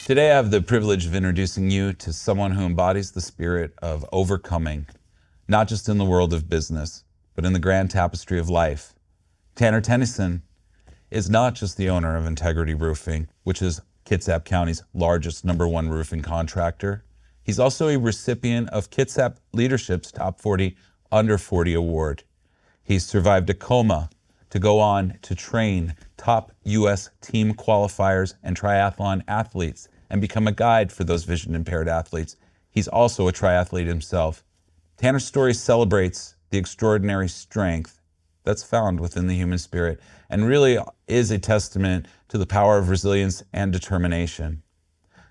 Today I have the privilege of introducing you to someone who embodies the spirit of overcoming, not just in the world of business, but in the grand tapestry of life. Tanner Tennyson is not just the owner of Integrity Roofing, which is Kitsap County's largest #1 roofing contractor. He's also a recipient of Kitsap Leadership's Top 40 Under 40 Award. He's survived a coma to go on to train top U.S. team qualifiers and triathlon athletes and become a guide for those vision-impaired athletes. He's also a triathlete himself. Tanner's story celebrates the extraordinary strength that's found within the human spirit and really is a testament to the power of resilience and determination.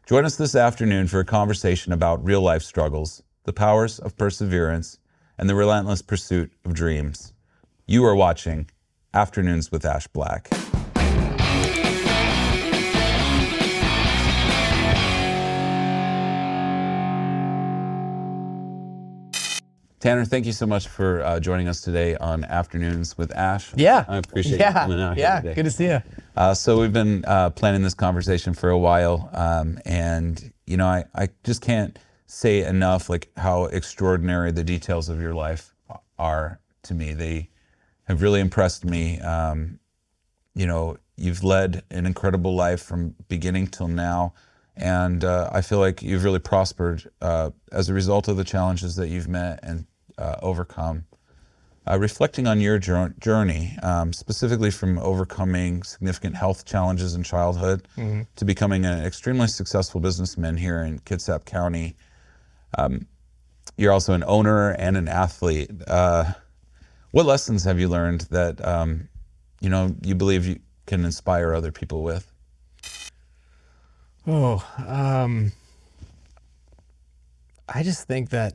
Join us this afternoon for a conversation about real-life struggles, the powers of perseverance, and the relentless pursuit of dreams. You are watching Afternoons with Ash Black. Tanner, thank you so much for joining us today on Afternoons with Ash. Yeah. I appreciate you coming out here today. Good to see you. So we've been planning this conversation for a while, and you know, I just can't say enough like how extraordinary the details of your life are to me. They have really impressed me. You know, you've led an incredible life from beginning till now, and I feel like you've really prospered as a result of the challenges that you've met and overcome. Reflecting on your journey, specifically from overcoming significant health challenges in childhood to becoming an extremely successful businessman here in Kitsap County. You're also an owner and an athlete. What lessons have you learned that you know, you believe you can inspire other people with? I just think that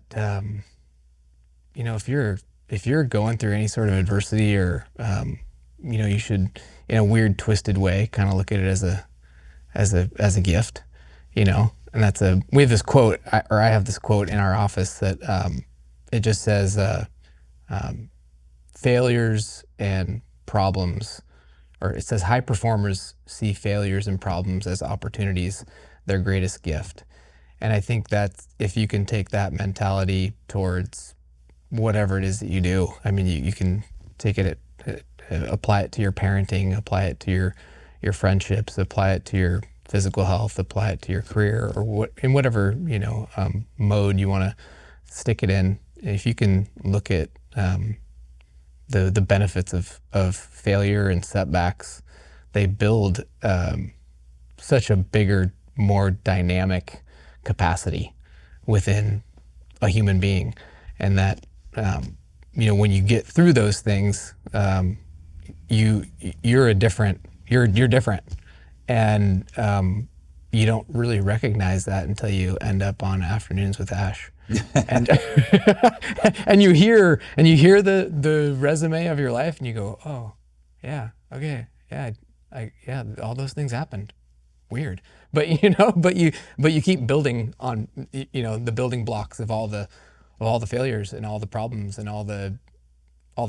you know, if you're going through any sort of adversity, or you know, you should, in a weird, twisted way, kind of look at it as a gift, you know. And we have this quote, or I have this quote in our office that it just says, failures and problems, or it says, high performers see failures and problems as opportunities, their greatest gift. And I think that if you can take that mentality towards whatever it is that you do, I mean, you can take it, apply it to your parenting, apply it to your friendships, apply it to your physical health, apply it to your career, or in whatever, you know, mode you want to stick it in. If you can look at the benefits of failure and setbacks, they build such a bigger, more dynamic capacity within a human being, and that you know, when you get through those things, you're different, and you don't really recognize that until you end up on Afternoons with Ash. and and you hear the resume of your life, and you go, oh yeah, okay, yeah, all those things happened. Weird. But you know, but you keep building on, you know, the building blocks of all the failures and all the problems and all the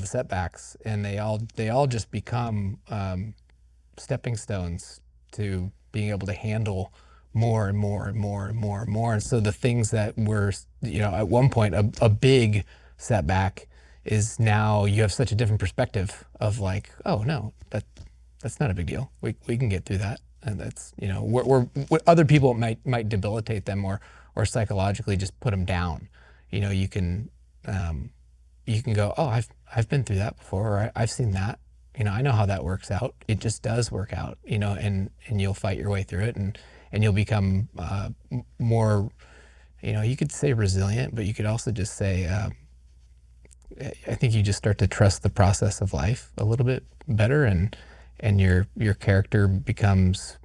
setbacks, and they all just become stepping stones to being able to handle more and more and more and more and more. And so the things that were, you know, at one point a big setback is now you have such a different perspective of like, oh no, that's not a big deal. We can get through that. And that's, you know, what other people might debilitate them or psychologically just put them down. You know, you can go, oh, I've been through that before, or I've seen that. You know, I know how that works out. It just does work out, you know, and you'll fight your way through it, and you'll become more, you know, you could say resilient, but you could also just say, I think you just start to trust the process of life a little bit better, and your character becomes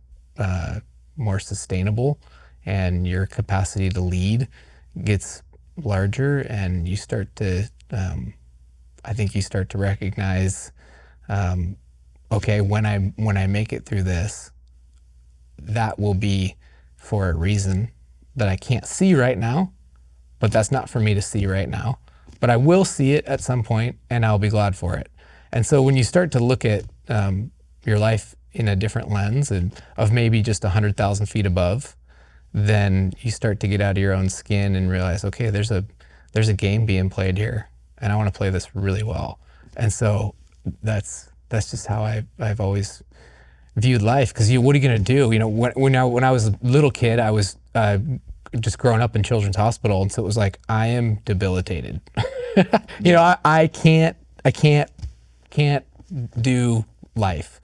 more sustainable, and your capacity to lead gets larger, and you start to, I think you start to recognize, okay, when I make it through this, that will be for a reason that I can't see right now, but that's not for me to see right now. But I will see it at some point, and I'll be glad for it. And so when you start to look at your life in a different lens, and of maybe just 100,000 feet above, then you start to get out of your own skin and realize, okay, there's a game being played here, and I want to play this really well. And so that's just how I've always viewed life. Because what are you going to do? When I was a little kid, I was just growing up in Children's Hospital, and so it was like, I am debilitated. I can't do life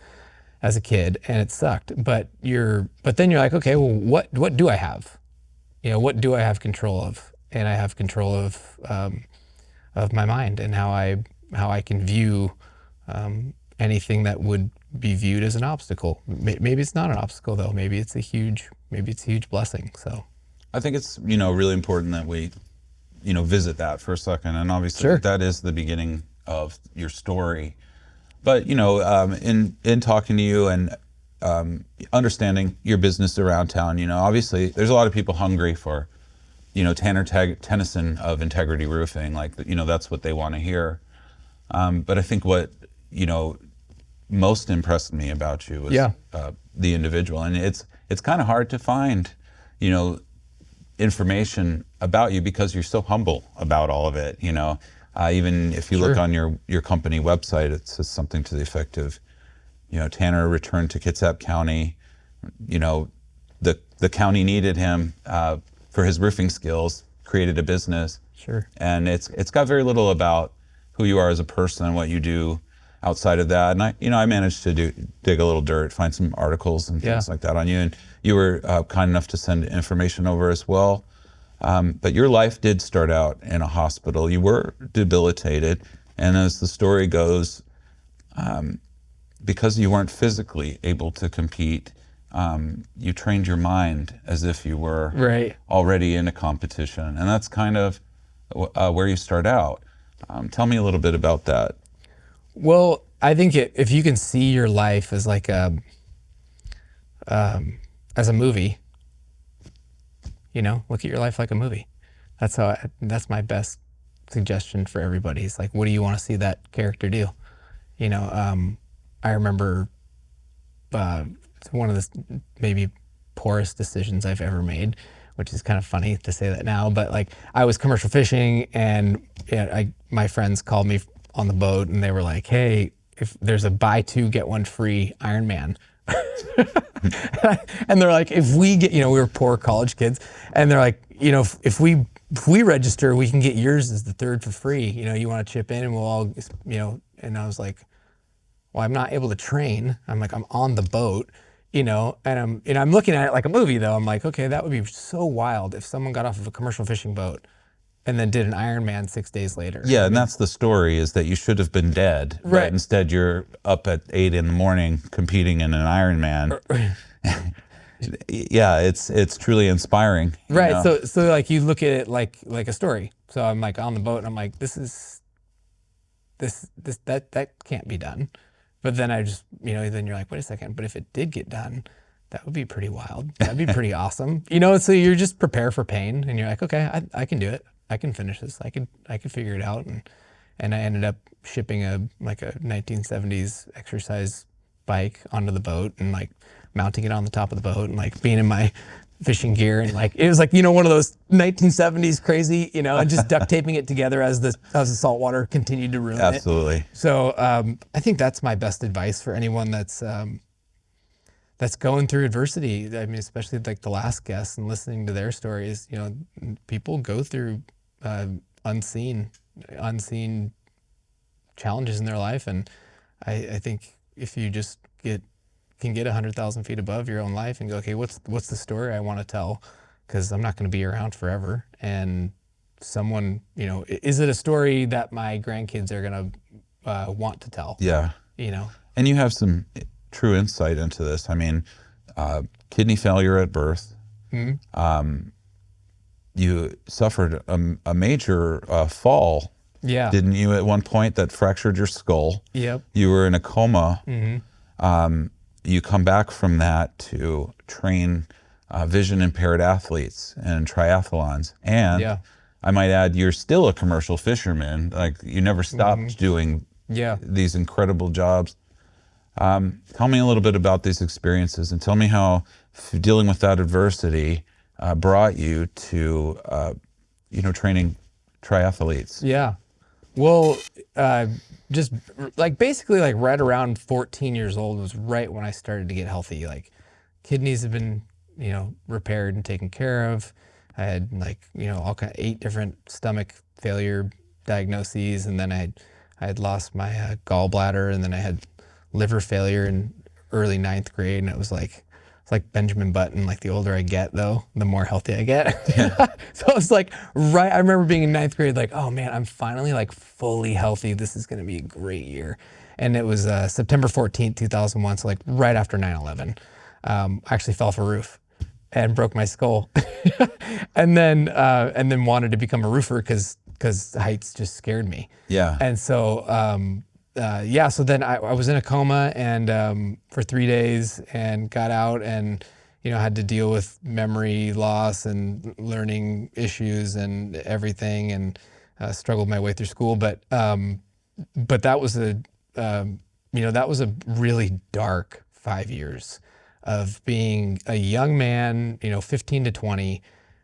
as a kid, and it sucked. But then you're like, okay, well, what do I have? What do I have control of? And I have control of my mind and how I can view anything that would be viewed as an obstacle. Maybe it's not an obstacle though. Maybe it's a huge blessing. So I think it's really important that we visit that for a second, and obviously Sure. that is the beginning of your story. But in talking to you and understanding your business around town, obviously there's a lot of people hungry for Tanner Tennyson of Integrity Roofing, like that's what they want to hear. But I think what most impressed me about you was the individual, and it's kind of hard to find information about you because you're so humble about all of it. Even if you Sure. look on your company website, it says something to the effect of, Tanner returned to Kitsap County. The county needed him for his roofing skills, created a business. Sure. And it's got very little about who you are as a person and what you do outside of that. And I managed to dig a little dirt, find some articles and things like that on you. And you were kind enough to send information over as well. But your life did start out in a hospital. You were debilitated. And as the story goes, because you weren't physically able to compete, you trained your mind as if you were Right. already in a competition. And that's kind of where you start out. Tell me a little bit about that. Well, I think if you can see your life as like as a movie, look at your life like a movie. That's my best suggestion for everybody. It's like, what do you want to see that character do? I remember one of the maybe poorest decisions I've ever made, which is kind of funny to say that now, but like I was commercial fishing, and my friends called me on the boat, and they were like, hey, if there's a buy two, get one free Ironman. And they're like, if we get, we were poor college kids, and they're like, if we register, we can get yours as the third for free. You want to chip in, and we'll all, and I was like, well, I'm not able to train. I'm like, I'm on the boat, and I'm looking at it like a movie though. I'm like, okay, that would be so wild if someone got off of a commercial fishing boat and then did an Ironman 6 days later. Yeah, and that's the story, is that you should have been dead. Right. But instead you're up at 8 a.m. competing in an Ironman. Yeah, it's truly inspiring. Right. So like you look at it like a story. So I'm like on the boat, and I'm like, that can't be done. But then I just, then you're like, wait a second, but if it did get done, that would be pretty wild. That'd be pretty awesome. So you're just prepare for pain, and you're like, okay, I can do it. I can finish this. I can figure it out. And I ended up shipping a 1970s exercise bike onto the boat, and like mounting it on the top of the boat, and like being in my fishing gear, and like it was like one of those 1970s crazy, and just duct taping it together as the salt water continued to ruin it. Absolutely. So I think that's my best advice for anyone that's going through adversity. I mean, especially like the last guest, and listening to their stories. People go through unseen challenges in their life, and I think if you just can get 100,000 feet above your own life and go, okay, what's the story I want to tell? Because I'm not going to be around forever. And someone, is it a story that my grandkids are going to want to tell? Yeah. And you have some true insight into this. I mean, kidney failure at birth. Mm-hmm. You suffered a major fall. Yeah. Didn't you, at one point, that fractured your skull? Yep. You were in a coma. Mm-hmm. You come back from that to train vision impaired athletes and triathlons. And I might add, you're still a commercial fisherman. Like, you never stopped doing these incredible jobs. Tell me a little bit about these experiences, and tell me how dealing with that adversity brought you to, training triathletes. Yeah. Well, just like basically like right around 14 years old was right when I started to get healthy. Like kidneys have been, repaired and taken care of. I had like, all kind of 8 different stomach failure diagnoses. And then I had lost my gallbladder, and then I had liver failure in early 9th grade. And it's like Benjamin Button. Like the older I get, though, the more healthy I get. So it's like, right. I remember being in 9th grade, like, oh man, I'm finally like fully healthy. This is going to be a great year. And it was September 14th, 2001. So like right after 9/11, I actually fell off a roof and broke my skull. and then wanted to become a roofer because heights just scared me. Yeah. And so, so then I was in a coma and for 3 days, and got out, and had to deal with memory loss and learning issues and everything, and struggled my way through school. But that was a really dark 5 years of being a young man, 15 to 20,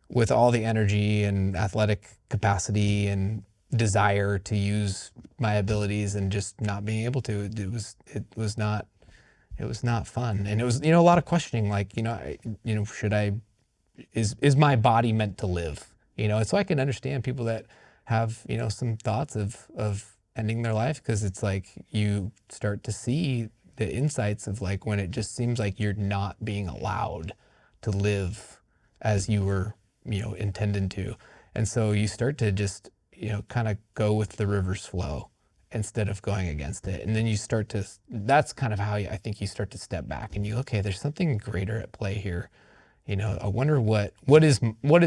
with all the energy and athletic capacity and desire to use my abilities, and just not being able to. It was not fun, and it was a lot of questioning, like is my body meant to live? And so I can understand people that have some thoughts of ending their life, because it's like you start to see the insights of like when it just seems like you're not being allowed to live as you were intended to, and so you start to just kind of go with the river's flow instead of going against it. And then that's kind of how I think you start to step back and okay, there's something greater at play here. I wonder what is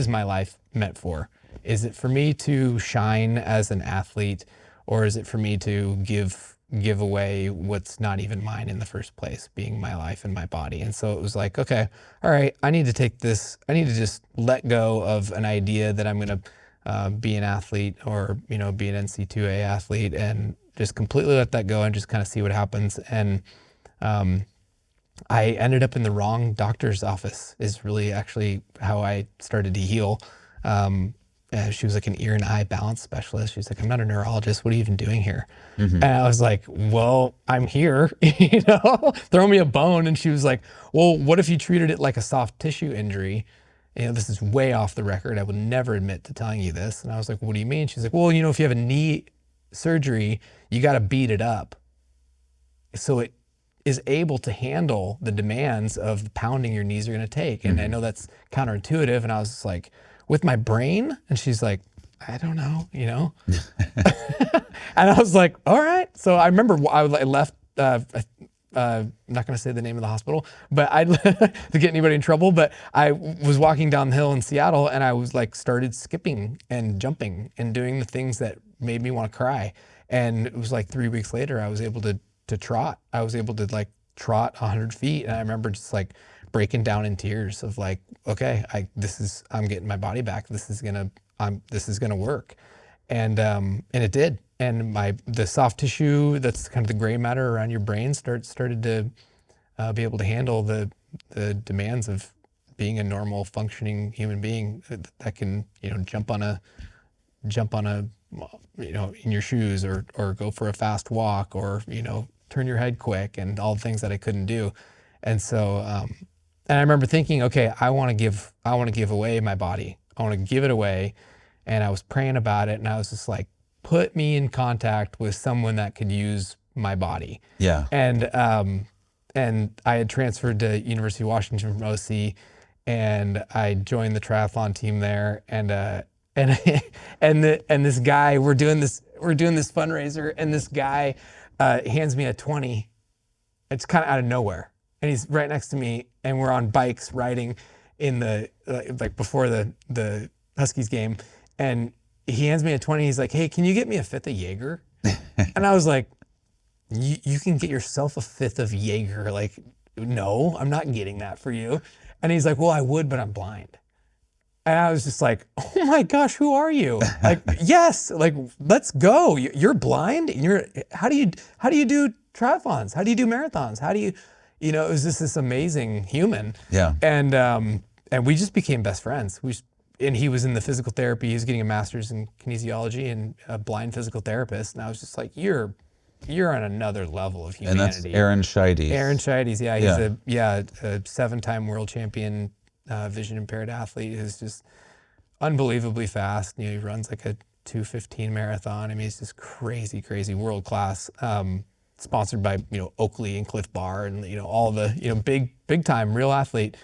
my life meant for? Is it for me to shine as an athlete, or is it for me to give away what's not even mine in the first place, being my life and my body? And so it was like, okay, all right, I need to just let go of an idea that I'm going to be an athlete, or be an NC2A athlete, and just completely let that go and just kind of see what happens. And I ended up in the wrong doctor's office is really actually how I started to heal. She was like an ear and eye balance specialist. She's like, I'm not a neurologist. What are you even doing here? Mm-hmm. And I was like, well, I'm here, throw me a bone. And she was like, well, what if you treated it like a soft tissue injury? This is way off the record. I would never admit to telling you this. And I was like, what do you mean? She's like, well, if you have a knee surgery, you got to beat it up so it is able to handle the demands of the pounding your knees are going to take. And I know that's counterintuitive. And I was just like, with my brain? And she's like, I don't know, And I was like, all right. So I remember I left, I'm not going to say the name of the hospital, but to get anybody in trouble, but I was walking down the hill in Seattle, and I was like, started skipping and jumping and doing the things that made me want to cry. And it was like 3 weeks later, I was able to trot. I was able to like trot 100 feet. And I remember just like breaking down in tears of like, okay, I'm getting my body back. This is going to work. And it did. And the soft tissue, that's kind of the gray matter around your brain, started to be able to handle the demands of being a normal functioning human being that can, jump on a, in your shoes, or go for a fast walk, or, turn your head quick, and all the things that I couldn't do. And so, and I remember thinking, okay, I want to give away my body. I want to give it away. And I was praying about it, and I was just like, put me in contact with someone that could use my body. Yeah. And I had transferred to University of Washington from OC, and I joined the triathlon team there. And this guy, we're doing this fundraiser, and this guy hands me a 20. It's kind of out of nowhere, and he's right next to me, and we're on bikes riding in the like before the Huskies game, and he hands me a 20. He's like, hey, can you get me a fifth of Jaeger? And I was like, you can get yourself a fifth of Jaeger. Like, no, I'm not getting that for you. And he's like, well, I would, but I'm blind. And I was just like, oh my gosh, who are you? Like, yes, like, let's go. You're blind. How do you do triathlons? How do you do marathons? How do you, it was just this amazing human. Yeah. and we just became best friends. And he was in the physical therapy. He was getting a master's in kinesiology and a blind physical therapist. And I was just like, you're on another level of humanity. And that's Aaron Scheides. Aaron Scheides, yeah. Yeah. He's a 7-time world champion vision impaired athlete who's just unbelievably fast. You know, he runs like a 2:15 marathon. I mean, he's just crazy, crazy world class. Sponsored by, you know, Oakley and Cliff Bar and, you know, all the, you know, big time real athlete.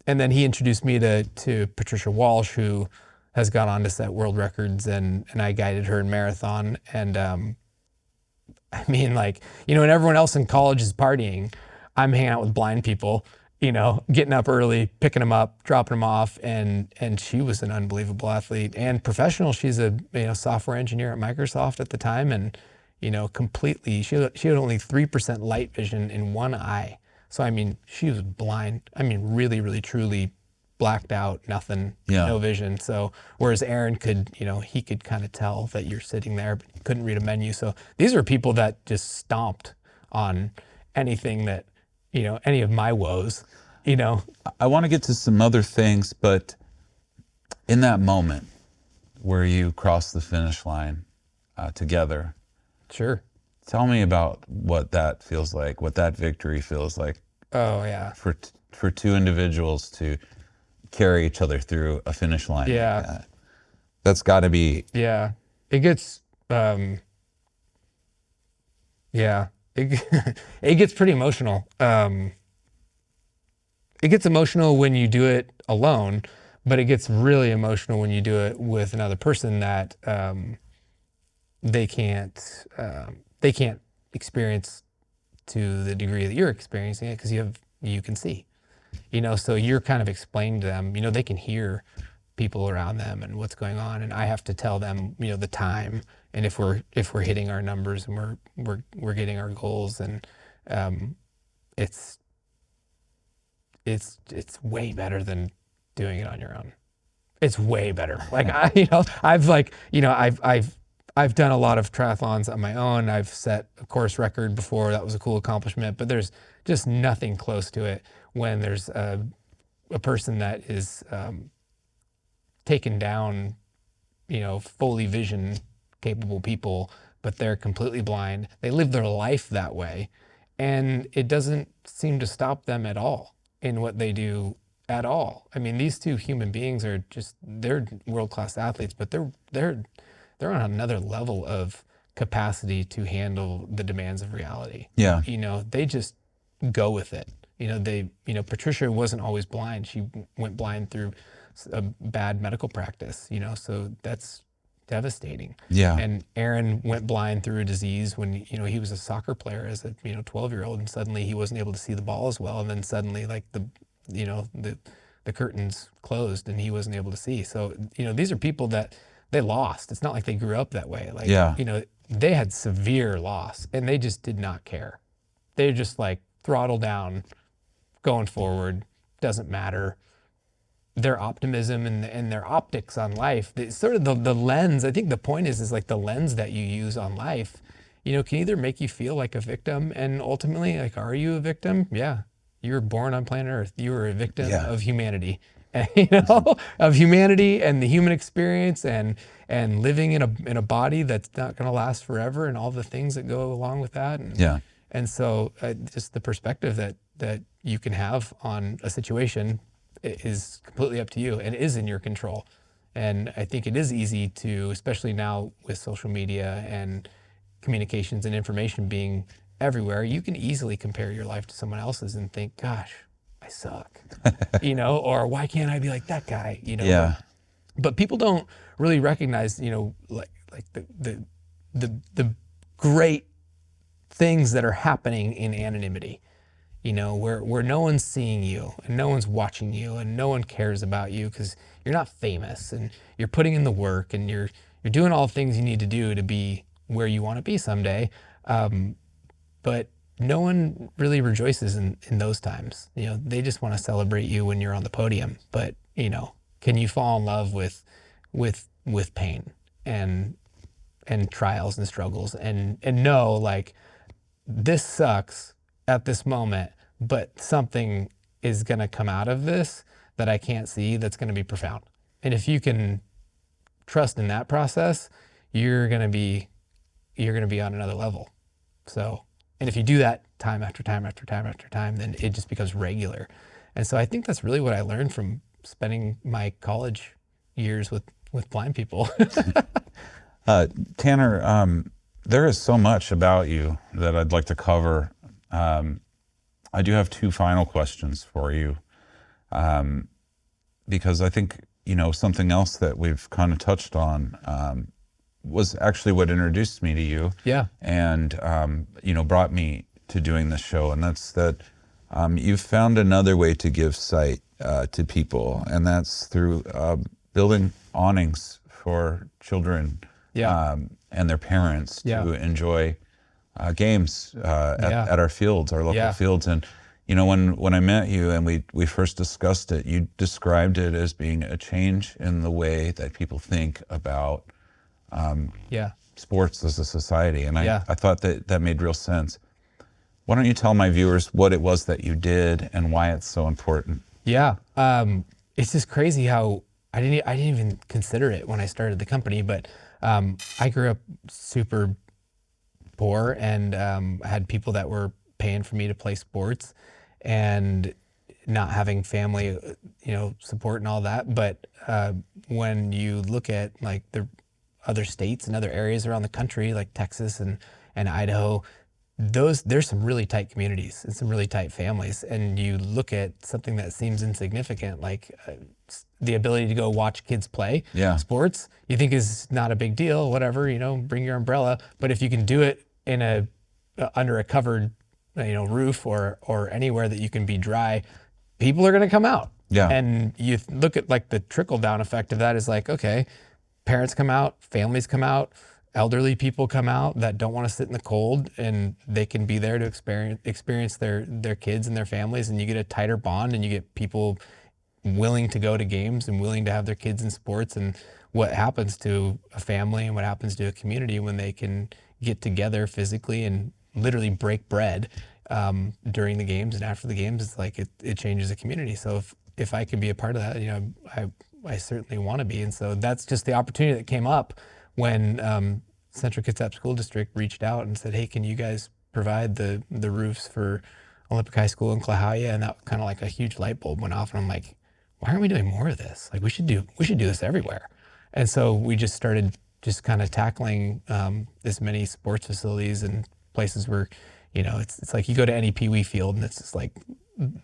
And then he introduced me to Patricia Walsh, who has gone on to set world records, and I guided her in marathon. And I mean, like, you know, when everyone else in college is partying, I'm hanging out with blind people, you know, getting up early, picking them up, dropping them off. And she was an unbelievable athlete and professional. She's a, you know, software engineer at Microsoft at the time. And, you know, completely, she had only 3% light vision in one eye. So, I mean, she was blind. I mean, really, really, truly blacked out, nothing, no vision. So, whereas Aaron could, you know, he could kind of tell that you're sitting there, but couldn't read a menu. So these are people that just stomped on anything that, you know, any of my woes, you know. I want to get to some other things, but in that moment where you cross the finish line together, Sure. tell me about what that feels like, what that victory feels like. Oh, yeah. For two individuals to carry each other through a finish line. Yeah. Like that. That's got to be. Yeah. It gets, yeah, it gets pretty emotional. It gets emotional when you do it alone, but it gets really emotional when you do it with another person that they can't experience to the degree that you're experiencing it, because you can see, you know, so you're kind of explaining to them, you know, they can hear people around them and what's going on, and I have to tell them, you know, the time and if we're hitting our numbers and we're getting our goals, and it's way better than doing it on your own. It's way better. Like I've done a lot of triathlons on my own. I've set a course record before. That was a cool accomplishment, but there's just nothing close to it when there's a person that is taken down, you know, fully vision capable people, but they're completely blind. They live their life that way, and it doesn't seem to stop them at all in what they do at all. I mean, these two human beings are they're world-class athletes, but they're on another level of capacity to handle the demands of reality. Yeah. You know, they just go with it. You know, Patricia wasn't always blind. She went blind through a bad medical practice, you know, so that's devastating. Yeah. And Aaron went blind through a disease when, you know, he was a soccer player as a, you know, 12-year-old, and suddenly he wasn't able to see the ball as well. And then suddenly, like, the curtains closed and he wasn't able to see. So, you know, these are people that they lost. It's not like they grew up that way. Like, you know, they had severe loss and they just did not care. They're just like throttle down, going forward, doesn't matter. Their optimism and their optics on life, sort of the lens, I think the point is like the lens that you use on life, you know, can either make you feel like a victim, and ultimately, like, are you a victim? Yeah. You were born on planet Earth. You were a victim of humanity, you know, of humanity and the human experience, and living in a body that's not going to last forever, and all the things that go along with that. And so just the perspective that you can have on a situation is completely up to you and is in your control. And I think it is easy to, especially now with social media and communications and information being everywhere, you can easily compare your life to someone else's and think, gosh, I suck, you know, or why can't I be like that guy, you know? Yeah. But people don't really recognize, you know, like the great things that are happening in anonymity, you know, where no one's seeing you and no one's watching you and no one cares about you because you're not famous and you're putting in the work and you're doing all the things you need to do to be where you want to be someday. But no one really rejoices in those times. You know, they just want to celebrate you when you're on the podium. But, you know, can you fall in love with pain and trials and struggles and know, like, this sucks at this moment, but something is going to come out of this that I can't see that's going to be profound. And if you can trust in that process, you're going to be on another level. So, and if you do that time after time after time after time, then it just becomes regular. And so I think that's really what I learned from spending my college years with blind people. Tanner, there is so much about you that I'd like to cover. I do have two final questions for you, because I think, something else that we've kind of touched on was actually what introduced me to you. Yeah. And, brought me to doing this show. And that's that you've found another way to give sight to people, and that's through building awnings for children and their parents to enjoy games at our fields, our local fields. And when I met you and we first discussed it, you described it as being a change in the way that people think about sports as a society. And I thought that made real sense. Why don't you tell my viewers what it was that you did and why it's so important? Yeah. It's just crazy how I didn't even consider it when I started the company, but I grew up super poor and had people that were paying for me to play sports and not having family, support and all that. But when you look at like the other states and other areas around the country, like Texas and Idaho, there's some really tight communities and some really tight families. And you look at something that seems insignificant, like the ability to go watch kids play sports, you think is not a big deal, whatever, bring your umbrella. But if you can do it in under a covered, roof or anywhere that you can be dry, people are going to come out. Yeah. And you look at like the trickle down effect of that is like, okay, parents come out, families come out, elderly people come out that don't want to sit in the cold, and they can be there to experience their kids and their families, and you get a tighter bond, and you get people willing to go to games and willing to have their kids in sports. And what happens to a family and what happens to a community when they can get together physically and literally break bread during the games and after the games, it's like it changes the community. So if I could be a part of that, I certainly want to be. And so that's just the opportunity that came up when Central Kitsap School District reached out and said, hey, can you guys provide the roofs for Olympic High School in Klahowya? And that kind of like a huge light bulb went off, and I'm like, why aren't we doing more of this? Like we should do this everywhere. And so we just started just kind of tackling as many sports facilities and places where, it's like you go to any Pee Wee field and it's just like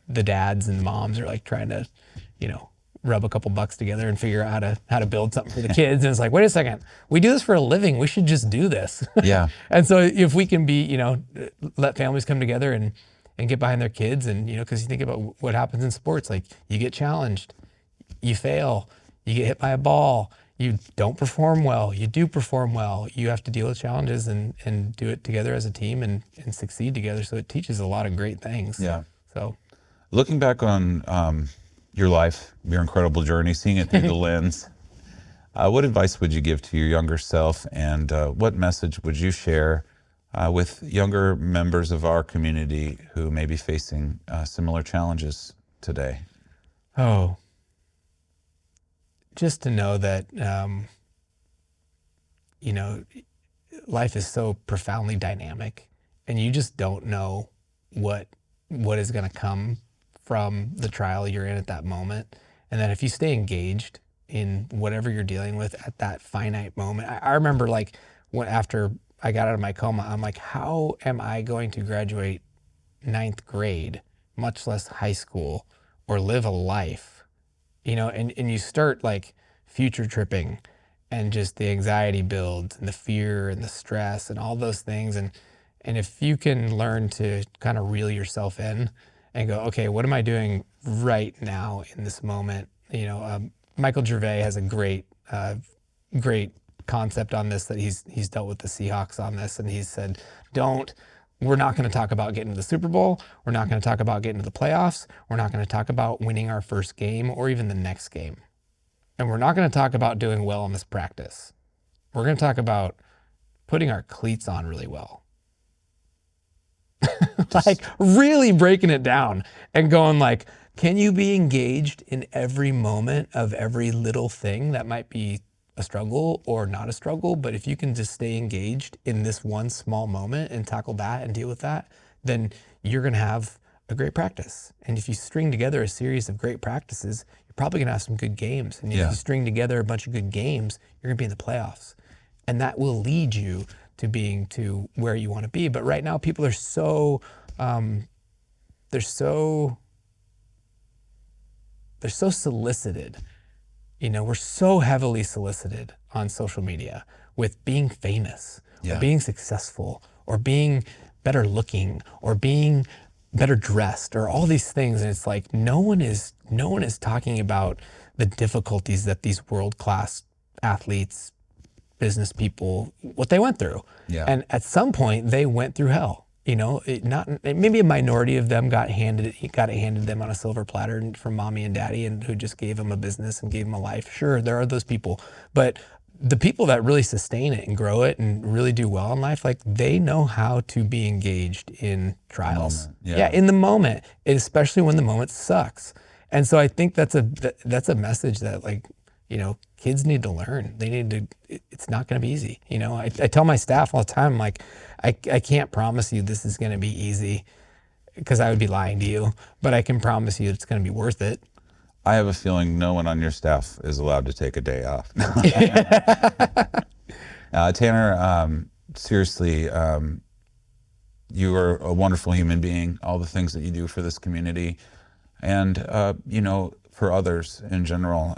the dads and moms are like trying to, rub a couple bucks together and figure out how to build something for the kids. And it's like, wait a second, we do this for a living. We should just do this. Yeah. And so if we can be, let families come together and get behind their kids, and, because you think about what happens in sports, like you get challenged, you fail, you get hit by a ball, you don't perform well, you do perform well, you have to deal with challenges and do it together as a team and succeed together. So it teaches a lot of great things. Yeah. So looking back on your life, your incredible journey, seeing it through the lens, what advice would you give to your younger self, and what message would you share with younger members of our community who may be facing similar challenges today? Oh, just to know that, life is so profoundly dynamic, and you just don't know what is going to come from the trial you're in at that moment. And then if you stay engaged in whatever you're dealing with at that finite moment, I remember like after I got out of my coma, I'm like, how am I going to graduate 9th grade, much less high school, or live a life? And you start like future tripping, and just the anxiety builds and the fear and the stress and all those things. And if you can learn to kind of reel yourself in and go, okay, what am I doing right now in this moment? Michael Gervais has a great concept on this, that he's dealt with the Seahawks on this, and he said, we're not going to talk about getting to the Super Bowl. We're not going to talk about getting to the playoffs. We're not going to talk about winning our first game or even the next game. And we're not going to talk about doing well in this practice. We're going to talk about putting our cleats on really well. Like really breaking it down and going like, Can you be engaged in every moment of every little thing that might be a struggle or not a struggle? But if you can just stay engaged in this one small moment and tackle that and deal with that, then you're going to have a great practice. And if you string together a series of great practices, you're probably going to have some good games. And if Yeah. you string together a bunch of good games, you're going to be in the playoffs. And that will lead you to being to where you want to be. But right now, people are so, they're so solicited. You know, we're so heavily solicited on social media with being famous, Yeah. or being successful, or being better looking, or being better dressed, or all these things. And it's like no one is talking about the difficulties that these world-class athletes, business people, what they went through. Yeah. And at some point they went through hell. You know, maybe a minority of them got it handed them on a silver platter from mommy and daddy, and who just gave them a business and gave them a life. Sure, there are those people, but the people that really sustain it and grow it and really do well in life, like they know how to be engaged in trials. Yeah. In the moment, especially when the moment sucks. And so I think that's a message that, like, you know, kids need to learn. They need to, it's not going to be easy. You know, I tell my staff all the time, I'm like, I can't promise you this is going to be easy, because I would be lying to you, but I can promise you it's going to be worth it. I have a feeling no one on your staff is allowed to take a day off. Tanner, seriously, you are a wonderful human being, all the things that you do for this community and, you know, for others in general.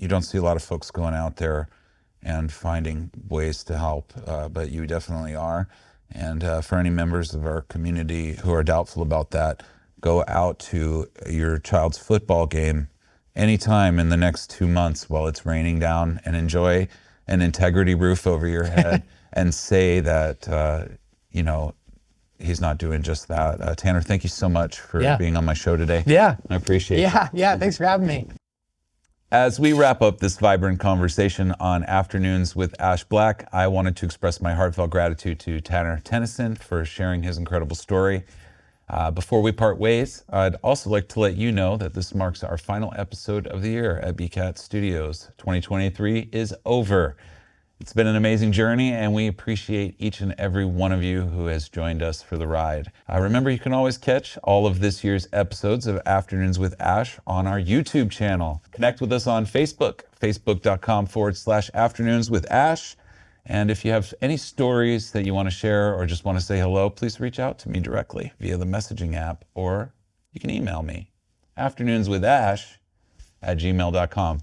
You don't see a lot of folks going out there and finding ways to help, but you definitely are. And for any members of our community who are doubtful about that, go out to your child's football game anytime in the next 2 months while it's raining down, and enjoy an integrity roof over your head and say that, you know, he's not doing just that. Tanner, thank you so much for being on my show today. Yeah. I appreciate it. Yeah, thanks for having me. As we wrap up this vibrant conversation on Afternoons with Ash Black, I wanted to express my heartfelt gratitude to Tanner Tennyson for sharing his incredible story. Before we part ways, I'd also like to let you know that this marks our final episode of the year at BKAT Studios. 2023 is over. It's been an amazing journey, and we appreciate each and every one of you who has joined us for the ride. Remember, you can always catch all of this year's episodes of Afternoons with Ash on our YouTube channel. Connect with us on Facebook, facebook.com/Afternoons with Ash. And if you have any stories that you want to share or just want to say hello, please reach out to me directly via the messaging app, or you can email me, afternoonswithash@gmail.com.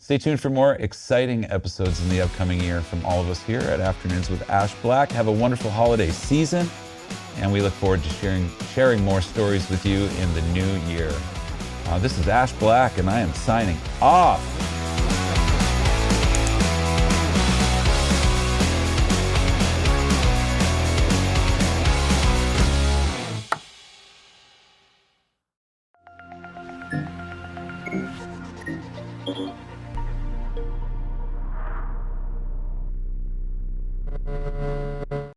Stay tuned for more exciting episodes in the upcoming year from all of us here at Afternoons with Ash Black. Have a wonderful holiday season, and we look forward to sharing more stories with you in the new year. This is Ash Black, and I am signing off.